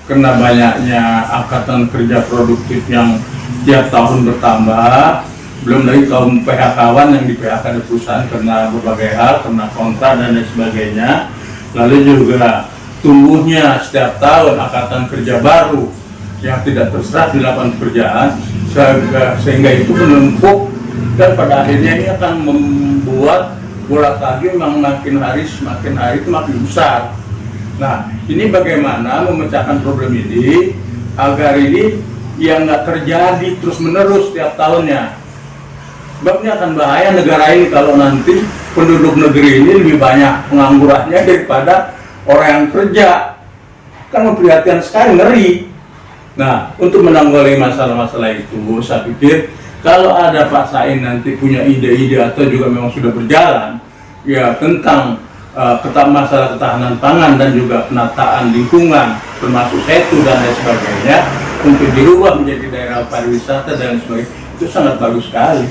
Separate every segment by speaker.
Speaker 1: kena banyaknya angkatan kerja produktif yang tiap tahun bertambah, belum lagi kaum PHK-wan yang di PHK di perusahaan karena berbagai hal, karena kontrak dan lain sebagainya. Lalu juga tumbuhnya setiap tahun angkatan kerja baru yang tidak terserap di lapangan pekerjaan, sehingga itu menumpuk dan pada akhirnya ini akan membuat bola salju memang makin hari itu makin besar. Nah, ini bagaimana memecahkan problem ini agar ini yang nggak terjadi terus menerus setiap tahunnya. Sebab ini akan bahaya negara ini kalau nanti penduduk negeri ini lebih banyak penganggurannya daripada orang yang kerja. Kan memprihatinkan sekali, ngeri. Nah, untuk menanggulangi masalah-masalah itu, saya pikir kalau ada Pak Sain nanti punya ide-ide atau juga memang sudah berjalan, ya tentang masalah ketahanan pangan dan juga penataan lingkungan, termasuk setu dan lain sebagainya, untuk dirubah menjadi daerah pariwisata dan sebagainya, itu sangat bagus sekali.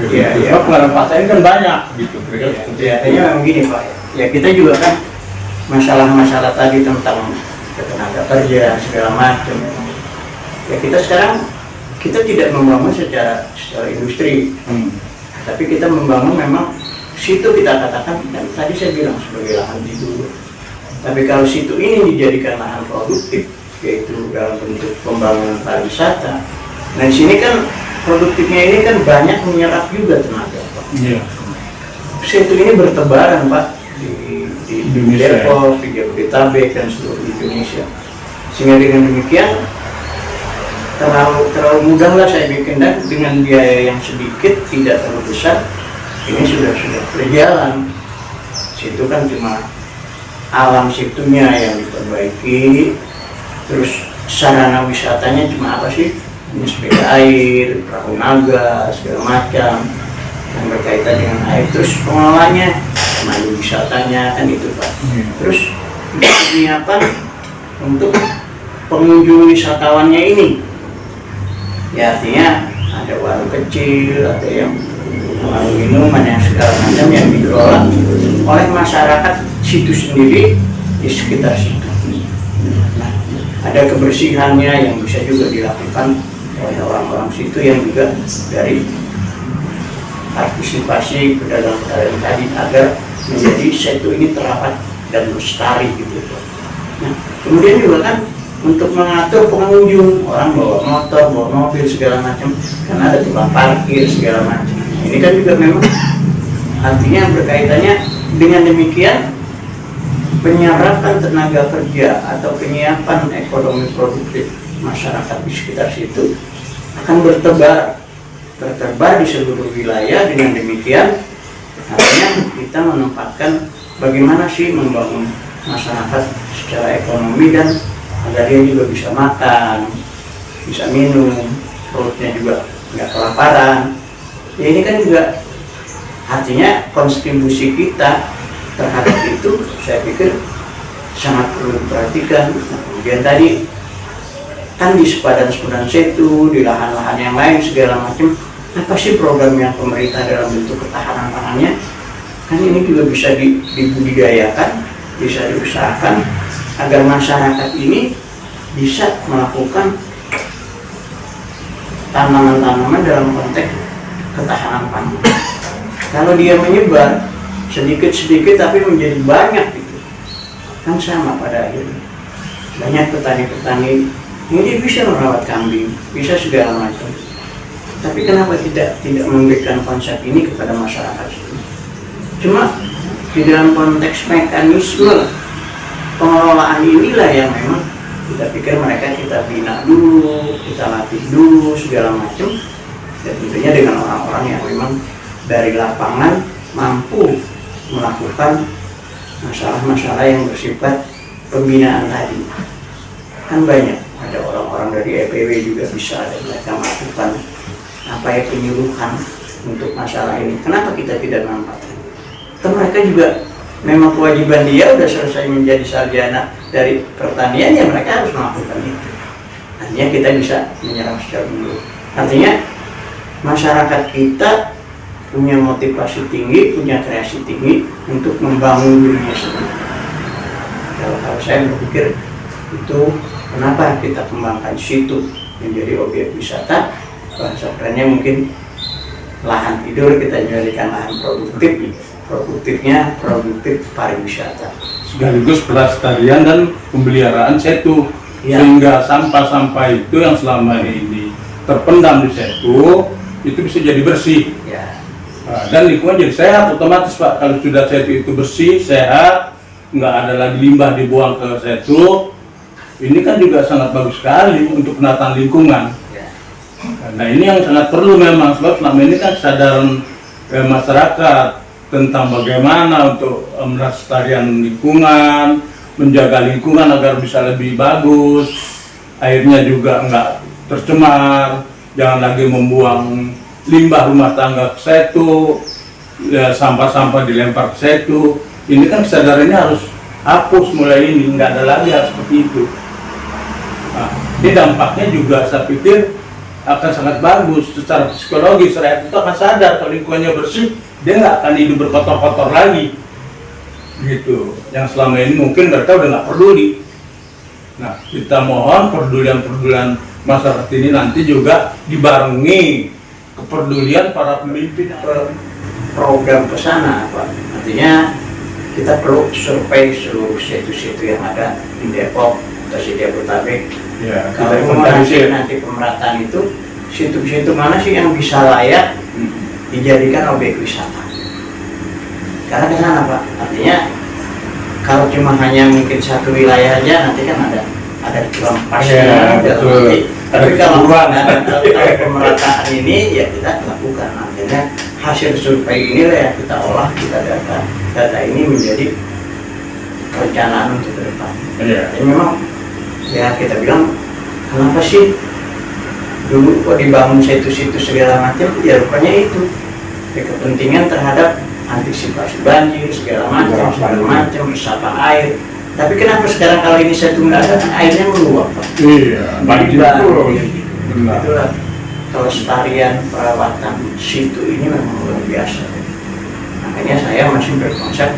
Speaker 1: Iya, pengalaman Pak Sain kan banyak gitu.
Speaker 2: Artinya memang gini Pak, ya kita juga kan masalah-masalah tadi tentang tenaga kerja segala macam. Ya kita sekarang tidak membangun secara industri, tapi kita membangun memang situ kita katakan, dan tadi saya bilang sebagai lahan tidur. Tapi kalau situ ini dijadikan lahan produktif, yaitu dalam bentuk pembangunan pariwisata, nah di sini kan produktifnya ini kan banyak menyerap juga tenaga Pak.
Speaker 1: Iya.
Speaker 2: Situ ini bertebaran Pak di Depok, di Jabodetabek dan seluruh Indonesia. Sehingga dengan demikian terlalu mudah lah saya bikin, dan dengan biaya yang sedikit tidak terlalu besar ini sudah berjalan. Situ kan cuma alam situnya yang diperbaiki, terus sarana wisatanya cuma apa sih? Ini sepeda air, perahu naga, segala macam yang berkaitan dengan air. Terus pengelolanya, pemandu wisatanya kan itu Pak. Terus penyiapan untuk pengunjung wisatawannya ini. Ya artinya ada warung kecil, ada yang warung minuman yang segala macam yang dikelola oleh masyarakat situ sendiri di sekitar situ. Nah, ada kebersihannya yang bisa juga dilakukan oleh orang-orang situ yang juga dari partisipasi pedagang-pedagang tadi agar menjadi situ ini terawat dan lestari gitu. Nah, kemudian juga kan untuk mengatur pengunjung, orang bawa motor, bawa mobil segala macam, kan ada tukang parkir segala macam. Ini kan juga memang artinya berkaitannya dengan demikian penyerapan tenaga kerja atau penyiapan ekonomi produktif masyarakat di sekitar situ akan tertebar di seluruh wilayah. Dengan demikian artinya kita menempatkan bagaimana sih membangun masyarakat secara ekonomi dan agar dia juga bisa makan, bisa minum, perutnya juga nggak kelaparan. Ya ini kan juga artinya kontribusi kita terhadap itu saya pikir sangat perlu diperhatikan. Kemudian tadi kan di sepadan-sepadan setu, di lahan-lahan yang lain segala macam, apa sih program yang pemerintah dalam bentuk ketahanan pangannya? Kan ini juga bisa dibudidayakan, bisa diusahakan agar masyarakat ini bisa melakukan tanaman-tanaman dalam konteks ketahanan pangan. Kalau dia menyebar sedikit-sedikit tapi menjadi banyak gitu, kan sama pada akhirnya. Banyak petani-petani ini bisa merawat kambing, bisa segala macam. Tapi kenapa tidak memberikan konsep ini kepada masyarakat? Cuma di dalam konteks mekanisme pengelolaan inilah yang memang kita pikir mereka kita bina dulu, kita latih dulu segala macam, dan tentunya dengan orang-orang yang memang dari lapangan mampu melakukan masalah-masalah yang bersifat pembinaan tadi. Kan banyak, ada orang-orang dari EPW juga bisa ada mereka melakukan penyuluhan untuk masalah ini. Kenapa kita tidak manfaatkan? Mereka juga memang kewajiban dia udah selesai menjadi sarjana dari pertanian, ya mereka harus melakukan itu. Artinya kita bisa menyerang secara dulu. Artinya masyarakat kita punya motivasi tinggi, punya kreasi tinggi untuk membangun dirinya sendiri. Kalau saya berpikir itu kenapa kita kembangkan situ menjadi objek wisata. Bahasa kerennya mungkin lahan tidur kita jadikan lahan produktif, produktif pariwisata,
Speaker 1: sekaligus pelestarian dan pemeliharaan setu, sehingga sampah-sampah itu yang selama ini terpendam di setu itu bisa jadi bersih
Speaker 2: ya.
Speaker 1: Dan lingkungan jadi sehat otomatis Pak. Kalau sudah setu itu bersih, sehat, nggak ada lagi limbah dibuang ke setu, ini kan juga sangat bagus sekali untuk penataan lingkungan. Nah ini yang sangat perlu memang, sebab selama ini kan kesadaran masyarakat tentang bagaimana untuk melestarikan lingkungan, menjaga lingkungan agar bisa lebih bagus, airnya juga nggak tercemar, jangan lagi membuang limbah rumah tangga ke setu, ya, sampah-sampah dilempar ke setu. Ini kan kesadarannya harus hapus mulai ini, nggak ada lagi hal seperti itu. Nah, ini dampaknya juga saya pikir akan sangat bagus secara psikologis. Rakyat itu akan sadar kalau lingkungannya bersih, dia nggak akan hidup berkotor-kotor lagi gitu. Yang selama ini mungkin mereka udah nggak peduli. Nah, kita mohon perdulian masyarakat ini nanti juga dibarengi kepedulian para pemimpin
Speaker 2: program ke sana, Pak. Artinya kita perlu survei seluruh situ-situ yang ada di Depok atau di Jabodetabek.
Speaker 1: Ya,
Speaker 2: kalau nanti pemerataan itu situ-situ mana sih yang bisa layak dijadikan objek wisata. Karena ke sana, Pak. Artinya kalau cuma hanya mungkin satu wilayah aja nanti kan ada kurang pasnya. Tapi kalau pemerataan ini ya kita lakukan, akhirnya hasil survei ini ya kita olah, kita data ini menjadi perencanaan untuk ke depan. Jadi memang ya kita bilang kenapa sih dulu kok dibangun situ-situ segala macam, ya rupanya itu ya, kepentingan terhadap antisipasi banjir segala macam resapan air. Tapi kenapa sekarang kalau ini satu nggak ada, airnya meluap, Pak?
Speaker 1: Iya, banjir terus.
Speaker 2: Itulah kelestarian perawatan situ ini memang luar biasa. Makanya saya masih berkonsep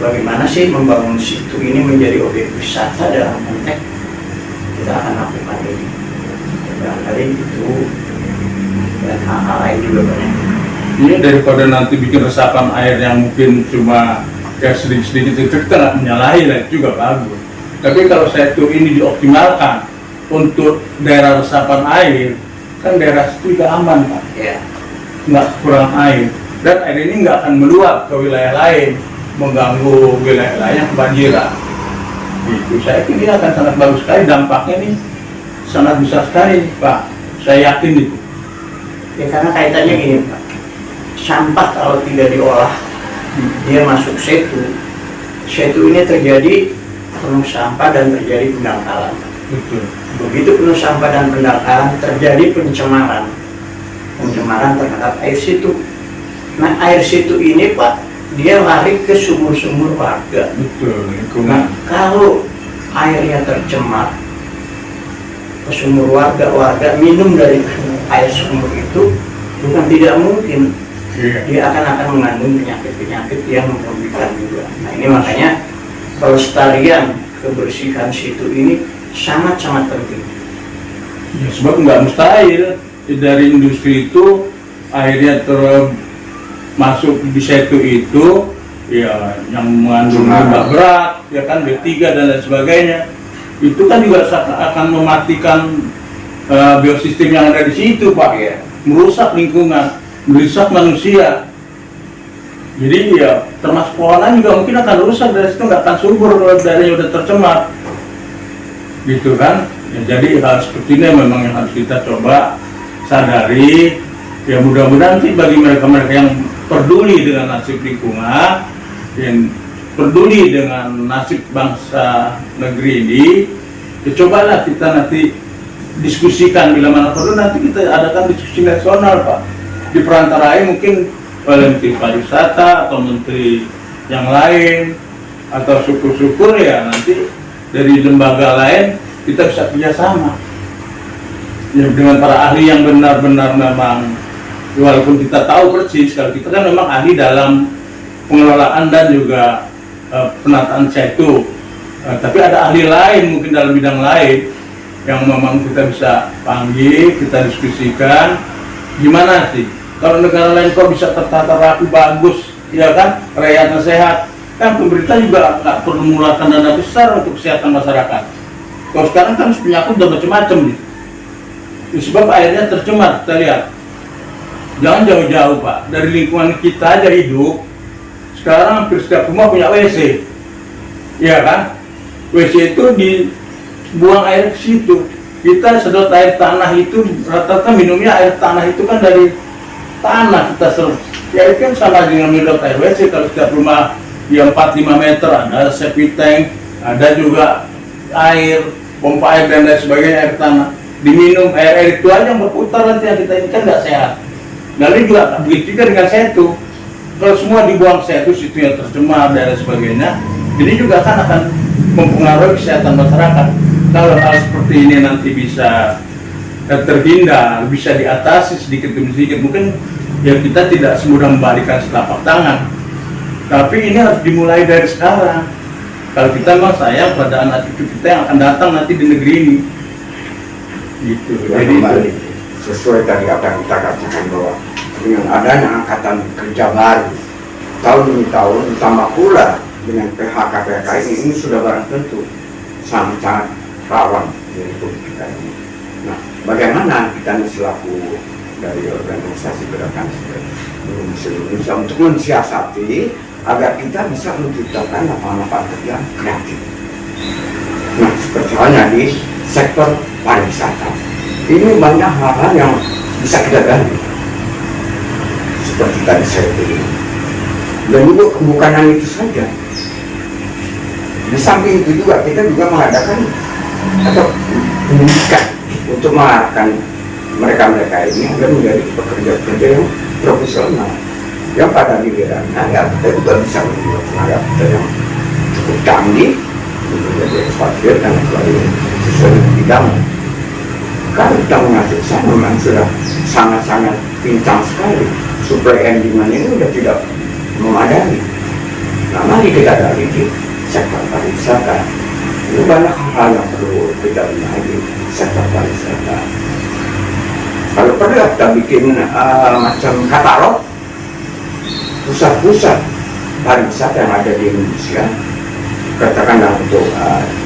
Speaker 2: bagaimana sih membangun situ ini menjadi objek wisata dalam konteks kita akan lakukan ini. Barangkali itu dan hal-hal lain juga banyak.
Speaker 1: Ini daripada nanti bikin resapan air yang mungkin cuma ya sedikit-sedikit itu kita nggak menyalahi, lah itu juga bagus. Tapi kalau setu ini dioptimalkan untuk daerah resapan air, kan daerah itu juga aman, Pak.
Speaker 2: Ya.
Speaker 1: Nggak kurang air, dan air ini nggak akan meluap ke wilayah lain, mengganggu wilayah lain yang kebanjiran. Itu saya pikir akan sangat bagus sekali, dampaknya nih sangat besar sekali, Pak. Saya yakin itu.
Speaker 2: Ya karena kaitannya gini, Pak. Sampah kalau tidak diolah, dia masuk setu ini terjadi penuh sampah dan terjadi pendangkalan.
Speaker 1: Betul.
Speaker 2: Begitu penuh sampah dan pendangkalan, terjadi pencemaran terhadap air situ. Nah air situ ini, Pak, dia lari ke sumur-sumur warga.
Speaker 1: Betul.
Speaker 2: Nah kalau airnya tercemar, ke sumur warga minum dari air sumur itu bukan tidak mungkin. Dia akan mengandung penyakit-penyakit yang merugikan juga. Nah ini makanya pelestarian kebersihan situ ini sangat-sangat penting.
Speaker 1: Ya, sebab nggak mustahil dari industri itu akhirnya masuk di situ itu ya yang mengandung limbah berat, ya kan B3 dan lain sebagainya. Itu kan juga akan mematikan biosistem yang ada di situ, Pak. Ya, merusak lingkungan, merusak manusia. Jadi ya termasuk pohonan juga mungkin akan rusak, dari situ nggak akan subur kalau daerahnya udah tercemar, gitu kan. Ya, jadi hal seperti ini memang yang harus kita coba sadari. Ya mudah-mudahan sih bagi mereka-mereka yang peduli dengan nasib lingkungan, yang peduli dengan nasib bangsa negeri ini, ya cobalah kita nanti diskusikan bila mana perlu, nanti kita adakan diskusi nasional, Pak. Diperantarai mungkin oleh Menteri Pariwisata atau Menteri yang lain, atau syukur-syukur ya nanti dari lembaga lain kita bisa kerjasama ya, dengan para ahli yang benar-benar memang, walaupun kita tahu persis kalau kita kan memang ahli dalam pengelolaan dan juga penataan setu, Tapi ada ahli lain mungkin dalam bidang lain yang memang kita bisa panggil, kita diskusikan gimana sih kalau negara lain kok bisa tertata rapi bagus, ya kan, rakyatnya sehat, kan pemerintah juga nggak perlu mengeluarkan dana besar untuk kesehatan masyarakat. Kalau sekarang kan penyakit udah macam-macam nih, sebab airnya tercemar. Kita lihat, jangan jauh-jauh Pak, dari lingkungan kita aja hidup. Sekarang hampir setiap rumah punya WC, ya kan? WC itu dibuang air ke situ. Kita sedot air tanah itu, rata-rata minumnya air tanah itu kan dari tanah kita serut. Ya itu kan sama dengan menyedot air WC. Kalau setiap rumah ya 4-5 meter ada septic tank, ada juga air, pompa air dan lain sebagainya, air tanah. Diminum air itu aja yang berputar, nanti yang kita ini kan nggak sehat. Lalu juga begitu juga dengan setu. Kalau semua dibuang setu, situ yang tercemar dan lain sebagainya, ini juga kan akan mempengaruhi kesehatan masyarakat. Kalau hal seperti ini nanti bisa terhindar, bisa diatasi sedikit demi sedikit, mungkin ya kita tidak semudah membalikan telapak tangan. Tapi ini harus dimulai dari sekarang. Kalau kita memang sayang pada anak cucu kita yang akan datang nanti di negeri ini. Gitu.
Speaker 3: Ya,
Speaker 1: Jadi
Speaker 3: kembali sesuai tadi apa yang kita katakan bahwa dengan adanya angkatan kerja baru tahun demi tahun, ditambah pula dengan PHK ini sudah barang tentu sangat rawan di Republik kita ini. Nah, bagaimana kita selaku dari organisasi gerakan Muslim Indonesia untuk mensiasati agar kita bisa menciptakan lapangan-lapangan kerja kreatif. Nah, seperti halnya di sektor pariwisata, ini banyak hal-hal yang bisa kita gali. Seperti tadi saya bilang, dan juga bukan hanya itu saja. Di samping itu juga kita juga mengadakan atau pendidikan untuk mengarahkan mereka-mereka ini agar menjadi pekerja-pekerja yang profesional, yang pada gilirannya ya kita juga bisa membuat tenaga kerja yang cukup canggih untuk menjadi ekspatriat dan sebagainya sesuai dengan bidangnya. Kalau kita mengatur sana memang sudah sangat-sangat pincang sekali, supply and demand ini sudah tidak memadai. Nah, mari kita dari di sektor pariwisata. Ini banyak hal yang perlu kita benahi di sektor pariwisata. Kalau perlu kita bikin macam katalog pusat-pusat pariwisata yang ada di Indonesia, katakanlah untuk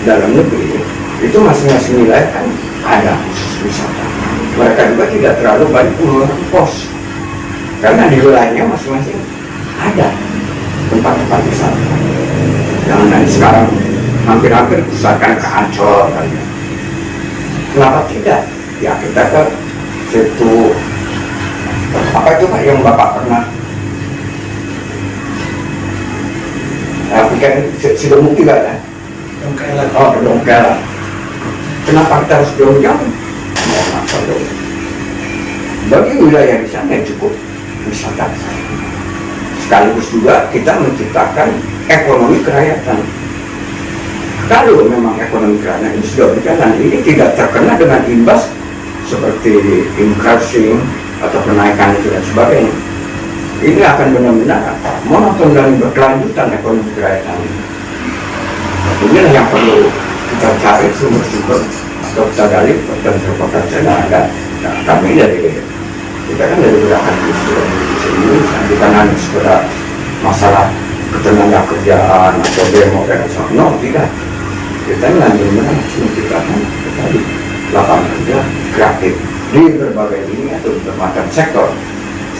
Speaker 3: dalam negeri, itu masing-masing wilayah kan ada khusus wisata. Mereka juga tidak terlalu banyak mengeluarkan pos, karena di wilayahnya masing-masing ada tempat-tempat wisata. Yang nanti sekarang hampir-hampir pusatkan ke Ancol. Kenapa tidak? Ya kita ke situ, apa itu Pak yang Bapak pernah pikir Sidomukti gak ya?
Speaker 2: Dongkelan.
Speaker 3: Oh, Dongkelan. Kenapa kita harus jauh-jauh? Bagi wilayah di sana cukup wisata. Sekaligus juga kita menciptakan ekonomi kerakyatan. Kalau memang ekonomi kerakyatan ini sudah berjalan, ini tidak terkena dengan imbas seperti increasing atau kenaikan itu dan sebagainya. Ini akan benar-benar monoton dan berkelanjutan ekonomi kerakyatan. Inilah yang perlu kita cari sumber-sumber atau kita gali dan berpotensi ada. Nah, kami dari kita kan dari gerakan ini bukan hanya sekedar masalah ketenaga kerjaan atau demo dan sebagainya. No, tidak. Kita ini benar-benar menciptakan tadi lapangan kerja kreatif di berbagai lini atau bermacam sektor.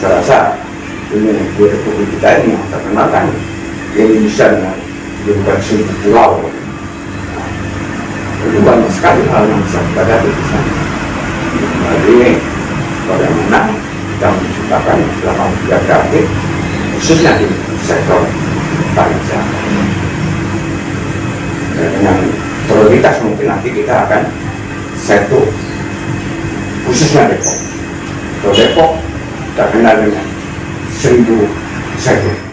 Speaker 3: Saya rasa ini di Republik kita ini yang terkenal kan Indonesia dengan bukan seribu pulau. Itu banyak sekali hal yang bisa kita gali di sana. Jadi bagaimana kita menciptakan lapangan kerja kreatif khususnya di sektor pariwisata. Dengan prioritas mungkin nanti kita akan satu khususnya Depok. Kalau Depok terkenal dengan 1000 sektor.